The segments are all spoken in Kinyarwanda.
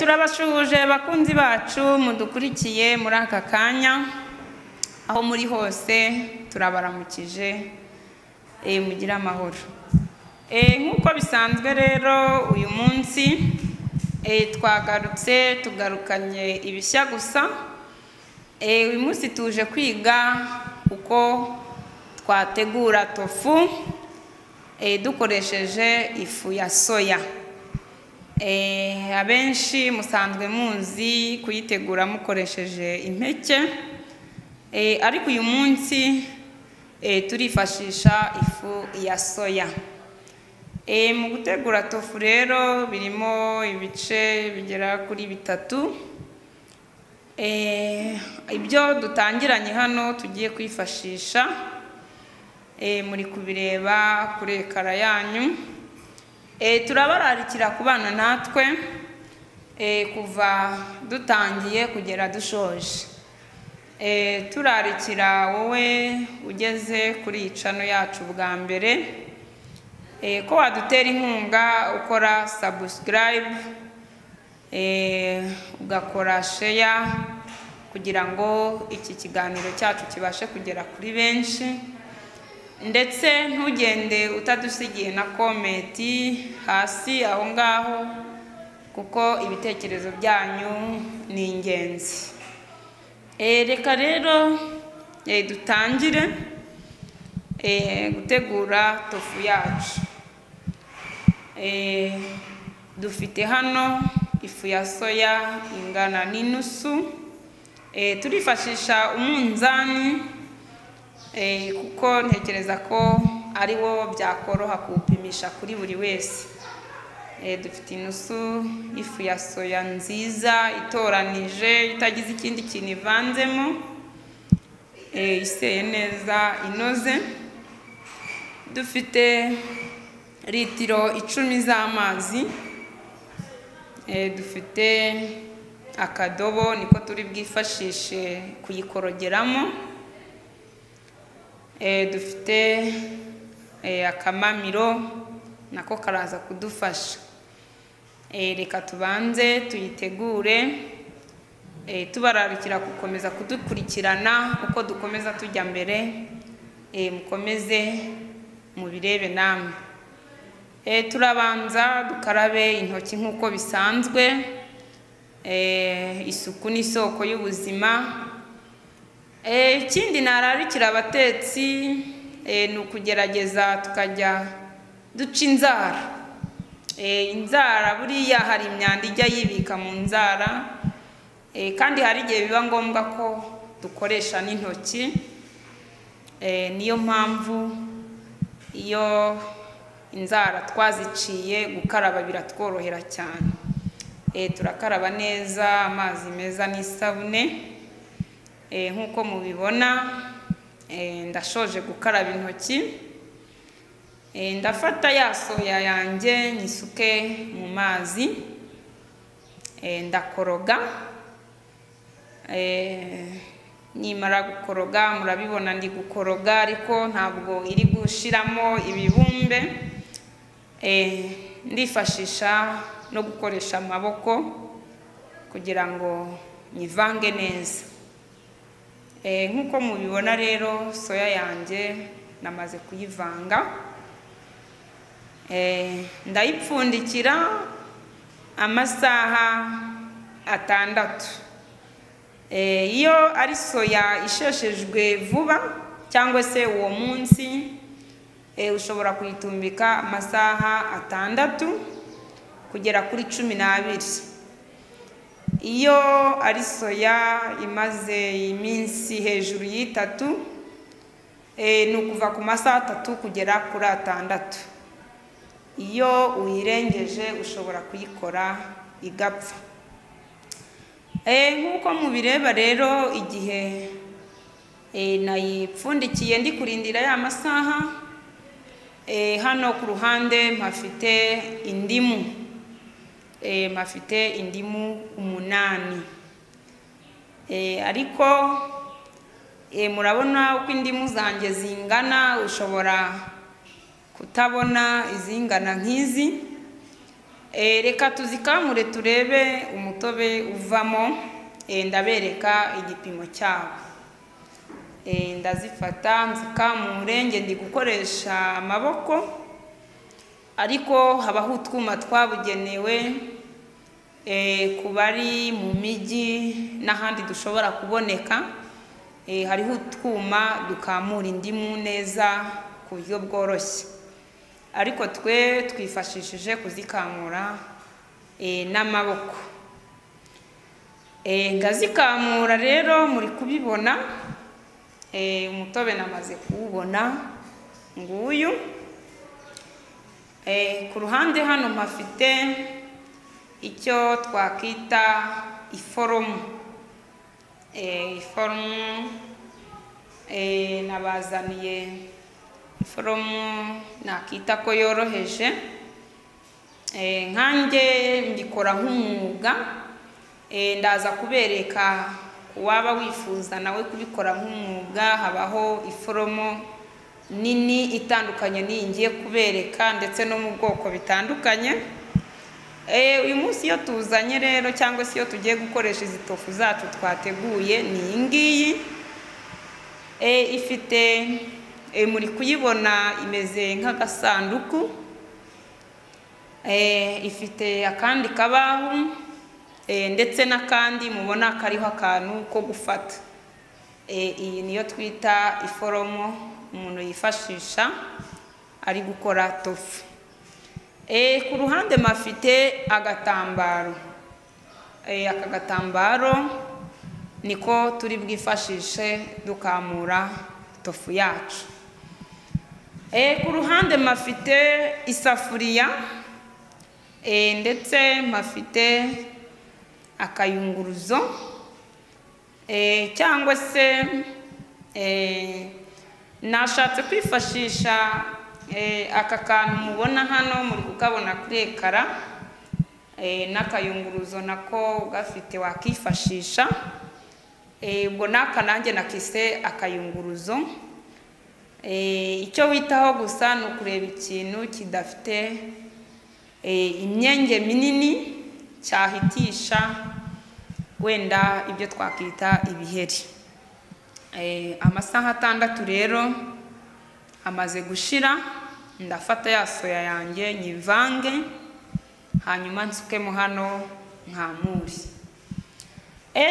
turabashuhuje bakunzi bacu mudukurikiye muri aka kanya aho muri hose turabaramukije mugira amahoro. Nkuko bisanzwe rero uyu munsi twagarutse tugarukanye ibishya gusa. Uyu munsi tuje kwiga uko twategura tofu dukoresheje ifu ya soya. Abenshi musanzwe muzi kuyitegura mukoresheje impeke, ariko uyu munsi turifashisha ifu ya soya. Mu gutegura tofu rero birimo ibice bigera kuri bitatu. Ibyo dutangiranye hano tugiye kwifashisha muri kubireba kuri ekara yanyu. Turabararikira kubana natwe kuva dutangiye kugera dushoje. Turarikira wowe ugeze kuri channel yacu bwa mbere ko wadutera inkunga ukora subscribe, ugakora share kugira ngo iki kiganiro cyacu kibashe kugera kuri benshi, ndetse ntugende utadusigiye na comment hasi aho ngaho kuko ibitekerezo byanyu ni ingenzi. Reka rero dutangire gutegura tofu yacu. Dufite hano ifu ya soya ingana n'inusu. Turifashisha umunzani kuko ntekereza ko ari wo byakoroha kuwupimisha kuri buri wese. Dufite inusu ifu ya soya nziza itoranije itagize ikindi kintu ivanzemo, iseye neza inoze. Dufite litiro 10 z'amazi. Dufite akadobo niko turi bwifashishe kuyikorogeramo. Dufite akamamiro nako karaza kudufasha. Reka tubanze tuyitegure, tubararikira gukomeza kudukurikirana uko dukomeza tujya mbere. Mukomeze mubirebe namwe. Turabanza dukarabe intoki nkuko bisanzwe. Isuku ni isoko y'ubuzima. Ikindi nararikira abatetsi ni ukugerageza tukajya duca inzara. Inzara buriya hari imyanda ijya yibika mu nzara, kandi hari igihe biba ngombwa ko dukoresha n'intoki. Niyo mpamvu iyo inzara twaziciye gukaraba biratworohera cyane. Turakaraba neza amazi meza n'isabune. Nkuko mubibona ndashoje gukaraba intoki. Ndafata ya soya yanjye nyisuke mu mazi, ndakoroga. Nimara gukoroga murabibona ndi gukoroga ariko ntabwo iri gushiramo ibibumbe. Ndifashisha no gukoresha amaboko kugira ngo nyivange neza. Nkuko mubibona rero soya yanjye namaze kuyivanga. Ndayipfundikira amasaha 6. Iyo ari soya isheshejwe vuba cyangwa se uwo munsi ushobora kuyitumbika amasaha 6 kugera kuri 12. Iyo ari soya imaze iminsi hejuru y'3 ni ukuva ku masaha 3 kugera kuri 6. Iyo uyirengeje ushobora kuyikora igapfa. Nkuko mubireba rero igihe nayipfundikiye ndi kurindira ya masaha, hano ku ruhande mpafite indimu. Mpafite indimu 8. Ariko murabona uko indimu zanjye zingana, ushobora kutabona izingana nk'izi. reka tuzikamure turebe umutobe uvamo. Ndabereka igipimo cyawo. Ndazifata nzikamure, nge ndi gukoresha amaboko, ariko habaho utwuma twabugenewe ku bari mu mijyi n'ahandi dushobora kuboneka. Hariho utwuma dukamura indimu neza ku buryo bworoshye, ariko twe twifashishije kuzikamura n'amaboko. Ngazikamura rero muri kubibona. Umutobe namaze kuwubona nguyu. Ku ruhande hano mpafite icyo twakita iforomu. Iforomu nabazaniye iforomu nakita ko yoroheje. Nkanjye mbikora nk'umwuga. Ndaza kubereka waba wifuza nawe kubikora nk'umwuga. Habaho iforomo nini itandukanye n'iyi ngiye kubereka, ndetse no mu bwoko bitandukanye. Uyu munsi iyo tuzanye rero cyangwa se iyo tugiye gukoresha izi tofu zacu twateguye ni iyi ngiyi. Ifite muri kuyibona imeze nk'agasanduku. Ifite akandi kabaho ndetse n'akandi mubona kariho akantu ko gufata. Iyi niyo twita iforomo umuntu yifashisha ari gukora tofu. Ku ruhande mafite agatambaro. Aka gatambaro niko turi bwifashishe dukamura tofu yacu. Ku ruhande mafite isafuriya, ndetse mafite akayunguruzo, cyangwa se nashatse kwifashisha aka kantu mubona hano muri kukabona kuri ekara. N'akayunguruzo nako gafite wakifashisha. Ubwo naka nanjye nakise akayunguruzo. Icyo witaho gusa ni ukureba ikintu kidafite imyenge minini cyahitisha wenda ibyo twakita ibiheri. Amasaha 6 rero amaze gushira. Ndafata ya soya yanjye nyivange, hanyuma nsukemo hano nkamuri.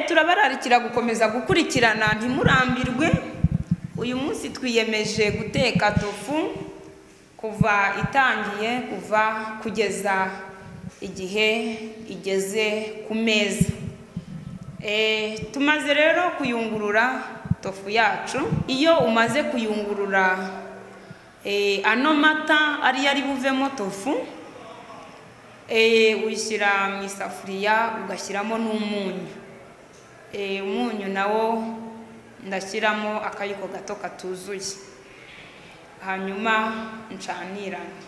Turabararikira gukomeza gukurikirana ntimurambirwe. Uyu munsi twiyemeje guteka tofu kuva itangiye kugeza igihe igeze ku meza. Tumaze rero kuyungurura tofu yacu. Iyo umaze kuyungurura ano mata ari yari buvemo tofu, uyishyira mu isafuriya ugashyiramo n'umunyu. Umunyu nawo ndashyiramo akayiko gato katuzuye, hanyuma ncanirana.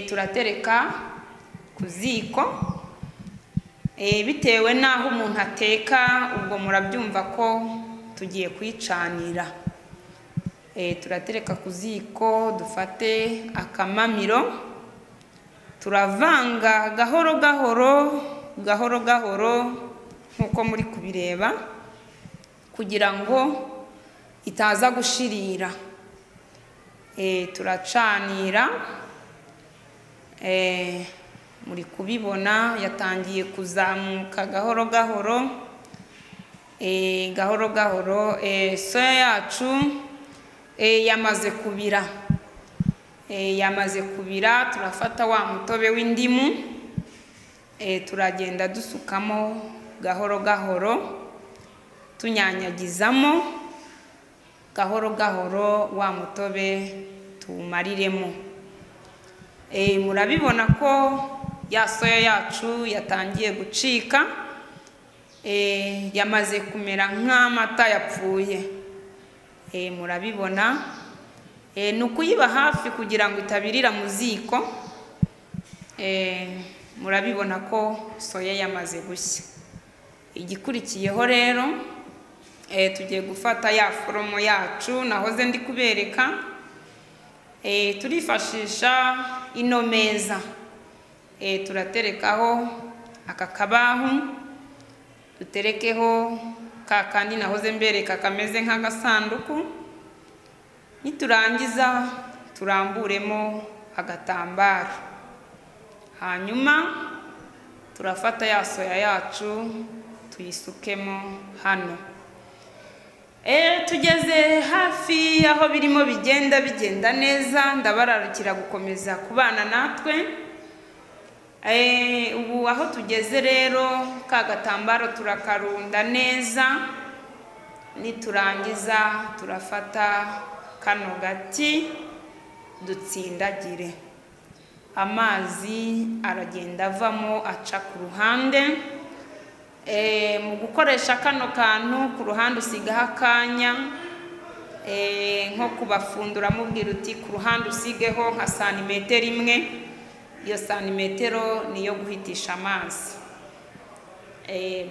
Turatereka ku ziko. Bitewe naho umuntu ateka, ubwo murabyumva ko tugiye kwicanira. Turatereka ku ziko, dufate akamamiro, turavanga gahoro gahoro nkuko muri kubireba, kugira ngo itaza gushirira. Turacanira. Muri kubibona yatangiye kuzamuka gahoro gahoro. Soya yacu yamaze kubira. Turafata wa mutobe w'indimu, turagenda dusukamo gahoro tunyanyagizamo gahoro wa mutobe tumariremo. Murabibona ko ya soya yacu yatangiye gucika. Yamaze kumera nk'amata yapfuye. Murabibona. Nukuyiba hafi kugira ngo itabirira mu ziko. Murabibona ko soya yamaze gushya. Igikurikiyeho rero tugiye gufata ya foromo yacu nahoze ndi kubereka. Turifashisha ino meza. turaterekaho aka kabahu, duterekeho ka kandi nahoze mbereka kameze nk'agasanduku, niturangiza turamburemo agatambaro, hanyuma turafata ya soya yacu tuyisukemo hano. Tugeze hafi aho birimo bigenda neza, ndabararukira gukomeza kubana natwe. Ubu aho tugeze rero ka gatambaro turakarunda neza, niturangiza turafata kano gati dutsindagire, amazi aragenda avamo aca ku ruhande. Mu gukoresha kano kantu ku ruhande usigaho akanya, nko kubafundura mubwira uti ku ruhande usigeho nka santimetero imwe, iyo santimetero niyo guhitisha amazi.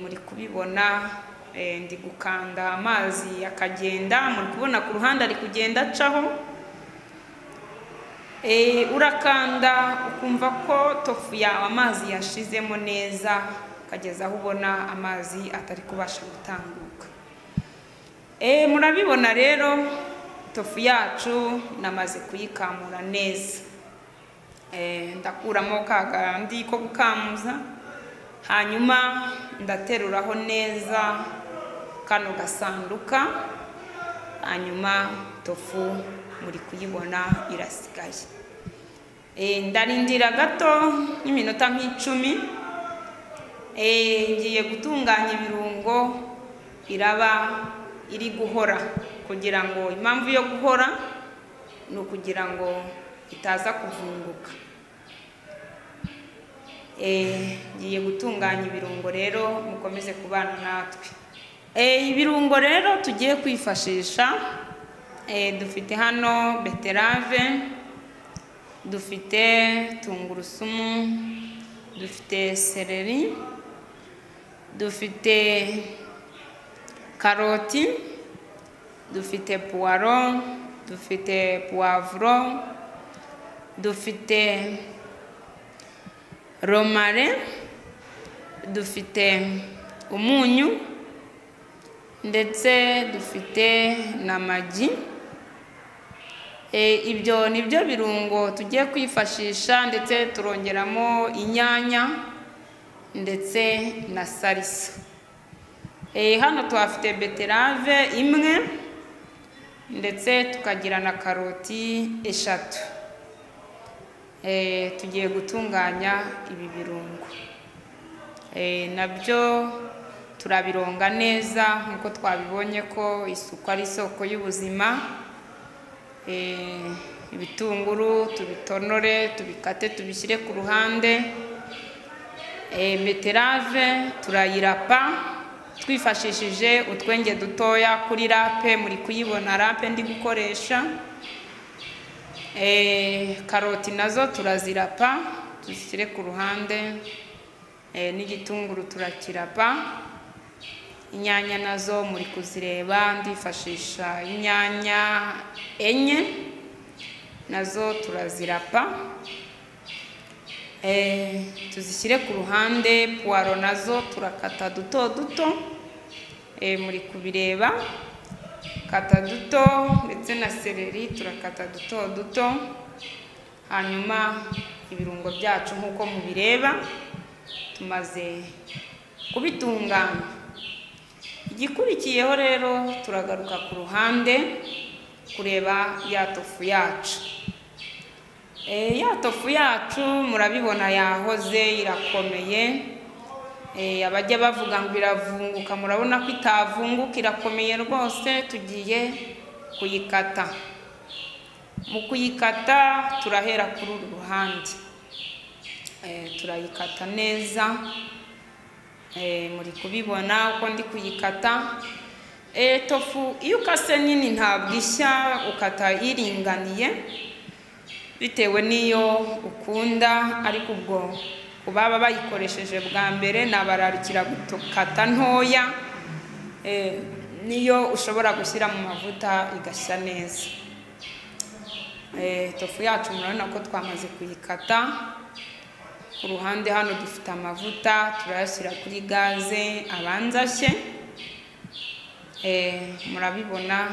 Muri kubibona, ndi gukanda amazi akagenda, muri kubona ku ruhande ari kugenda acaho. Urakanda ukumva ko tofu yawe amazi yashizemo neza, kageza aho ubona amazi atari kubasha gutambuka. Murabibona rero tofu yacu namaze kuyikamura neza. Ndakuramo kagandi ko gukamuza, hanyuma ndateruraho neza kano gasanduka, hanyuma tofu muri kuyibona irasigaye. Ndarindira gato nk'iminota nk'icumi, ngiye gutunganya ibirungo, iraba iri guhora, kugira ngo impamvu yo guhora ni ukugira ngo itaza kuvunguka. Ngiye gutunganya ibirungo rero, mukomeze kubana natwe. Ibirungo rero tugiye kwifashisha, dufite hano beterave, dufite tungurusumu, dufite seleri, dufite karoti, dufite puwaro, dufite puwavuro, dufite romare, dufite umunyu, ndetse dufite na magi. Ibyo nibyo birungo tugiye kwifashisha, ndetse turongeramo inyanya ndetse na salisa. Hano tuhafite beterave imwe, ndetse tukagira na karoti eshatu. Tugiye gutunganya ibi birungo, nabyo turabironga neza nkuko twabibonye ko isuku ari isoko y'ubuzima. Ibitunguru tubitonore, tubikate, tubishyire ku ruhande. Beterave turayirapa twifashishije utwenge dutoya kuri rape, muri kuyibona rape ndi gukoresha. Karoti nazo turazirapa tuzishyire ku ruhande, n'igitunguru turakirapa. Inyanya nazo muri kuzireba, ndifashisha inyanya enye, nazo turazirapa, tuzishyire ku ruhande. Puwaro nazo turakata duto duto, muri kubireba, kata duto, ndetse na seleri turakata duto duto. Hanyuma ibirungo byacu nkuko mubireba tumaze kubitunganya. Igikurikiyeho rero turagaruka ku ruhande kureba ya tofu yacu. Ya tofu yacu murabibona yahoze irakomeye. Abajya bavuga ngo iravunguka, murabona ko itavunguka, irakomeye rwose. Tugiye kuyikata. Mu kuyikata turahera kuri uru ruhande, turayikata neza. Muri kubibona uko ndi kuyikata. Tofu iyo ukase nini ntabwo ishya, ukata iringaniye bitewe n'iyo ukunda, ariko ubwo kubaba bayikoresheje bwa mbere nabararikira gukata ntoya, niyo ushobora gushyira mu mavuta igashya neza. Tofu yacu murabona ko twamaze kuyikata. ku ruhande hano dufite amavuta turayashyira kuri gaze abanza ashye. Murabibona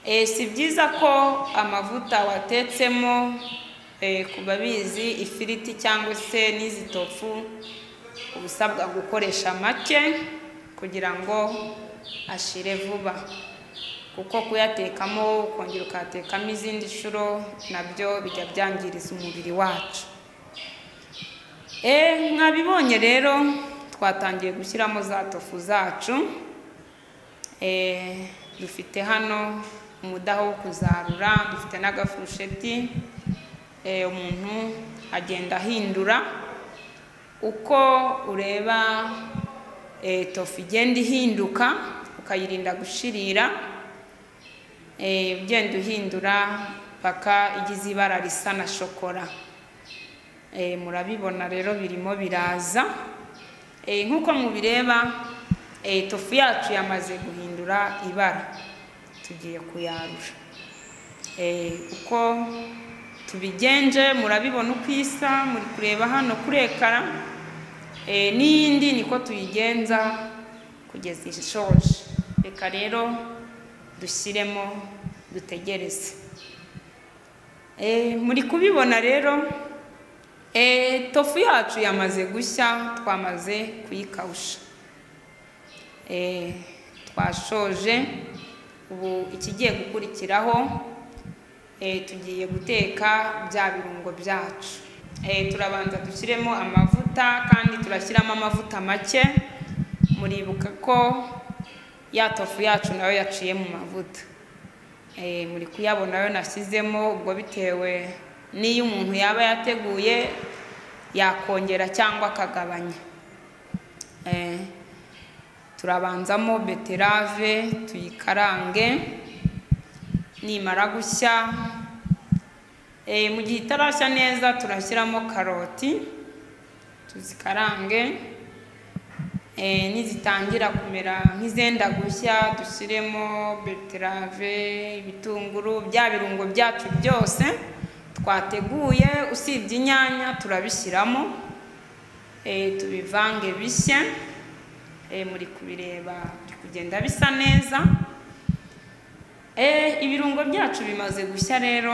si byiza ko amavuta watetsemo ku babizi ifiriti cyangwa se n'izi tofu ubusabwa gukoresha make kugira ngo ashire vuba, kuko kuyatekamo ukongera ukatekamo izindi nshuro nabyo bijya byangiriza umubiri wacu. Mwabibonye rero twatangiye gushyiramo za tofu zacu. Dufite hano umudaho wo kuzarura, dufite n'agafurusheti umuntu agenda ahindura uko ureba tofu igenda ihinduka, ukayirinda gushirira, ugenda uhindura paka igize ibara risa na shokora. Murabibona rero birimo biraza. Nk'uko mubireba tofu yacu yamaze guhindura ibara, tugiye kuyarura. Uko tubigenje murabibona uko isa, muri kureba hano kuri ekara. N'iyindi niko tuyigenza kugeza ishoje. Reka rero dushyiremo dutegereze. Muri kubibona rero tofu yacu yamaze gushya, twamaze kuyikawusha. Twashoje. Ubu ikigiye gukurikiraho tugiye guteka bya birungo byacu. Turabanza dushyiremo amavuta, kandi turashyiramo amavuta make. Muribuka ko ya tofu yacu nayo yaciye mu mavuta. Muri kuyabona yo nashyizemo, ubwo bitewe n'iyo umuntu yaba yateguye yakongera cyangwa akagabanya. Turabanzamo beterave tuyikarange, nimara gushya mu gihe itarashya neza turashyiramo karoti tuzikarange. Nizitangira kumera nk'izenda gushya dushyiremo beterave, ibitunguru, bya birungo byacu byose twateguye usibye inyanya turabishyiramo, tubivange bishye. Muri kubireba biri kugenda bisa neza. Ibirungo byacu bimaze gushya rero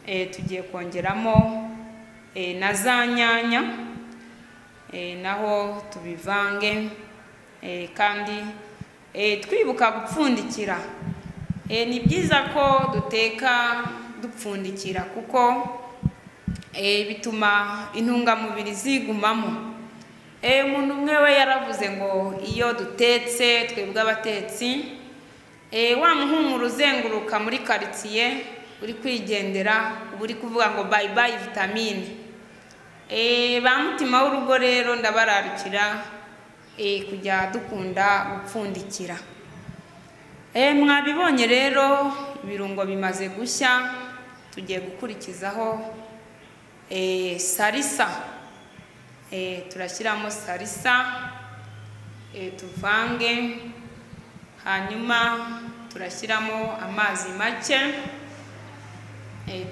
tugiye kongeramo na za nyanya, naho tubivange, kandi twibuka gupfundikira. Ni byiza ko duteka dupfundikira kuko bituma intungamubiri zigumamo. Umuntu umwe we yaravuze ngo iyo dutetse twebwe abatetsi, wa muhumuro uzenguruka muri quartier uri kwigendera, uri kuvuga ngo bye bye vitamine. Ba mutima w'urugo rero ndabararukira kujya dukunda gupfundikira. Mwabibonye rero ibirungo bimaze gushya, tugiye gukurikizaho salisa. Turashyiramo salisa, tuvange, hanyuma turashyiramo amazi make,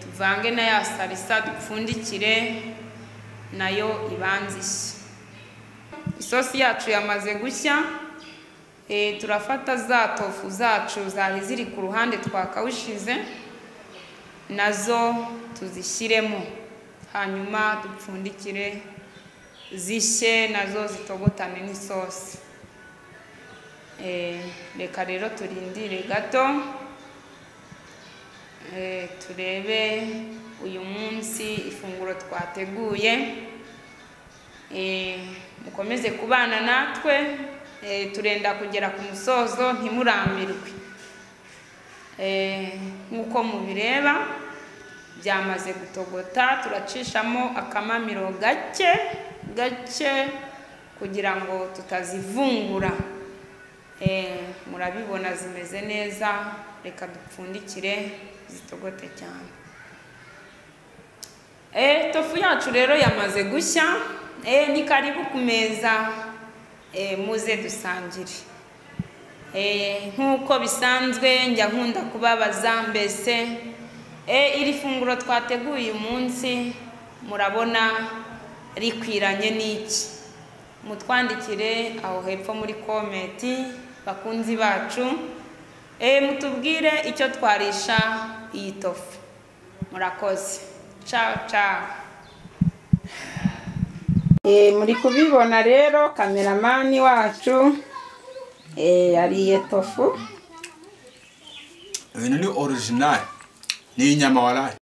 tuvange na ya salisa dupfundikire nayo ibanze ishye. Isosi yacu yamaze gushya. Turafata za tofu zacu zari ziri ku ruhande twakawushize, nazo tuzishyiremo, hanyuma dupfundikire zishye nazo zitogotane n'isosi. Reka rero turindire gato turebe uyu munsi ifunguro twateguye. Mukomeze kubana natwe, turenda kugera ku musozo, ntimurambirwe. Nk'uko mubireba byamaze gutogota, turacishamo akamamiro gake gake kugira ngo tutazivungura. Murabibona zimeze neza. Reka dupfundikire zitogote cyane. Tofu yacu rero yamaze gushya. Ni karibu ku meza, muze dusangire. Nk'uko bisanzwe njya nkunda kubabaza, mbese iri funguro twateguye uyu munsi murabona rikwiranye n'iki. Mutwandikire aho hepfo muri komenti bakunzi bacu, mutubwire icyo twarisha iyi tofu. Murakoze. Ciao ciao. Muri kubibona rero kameramani wacu yariye tofu. Ni original. Ni inyama walahi.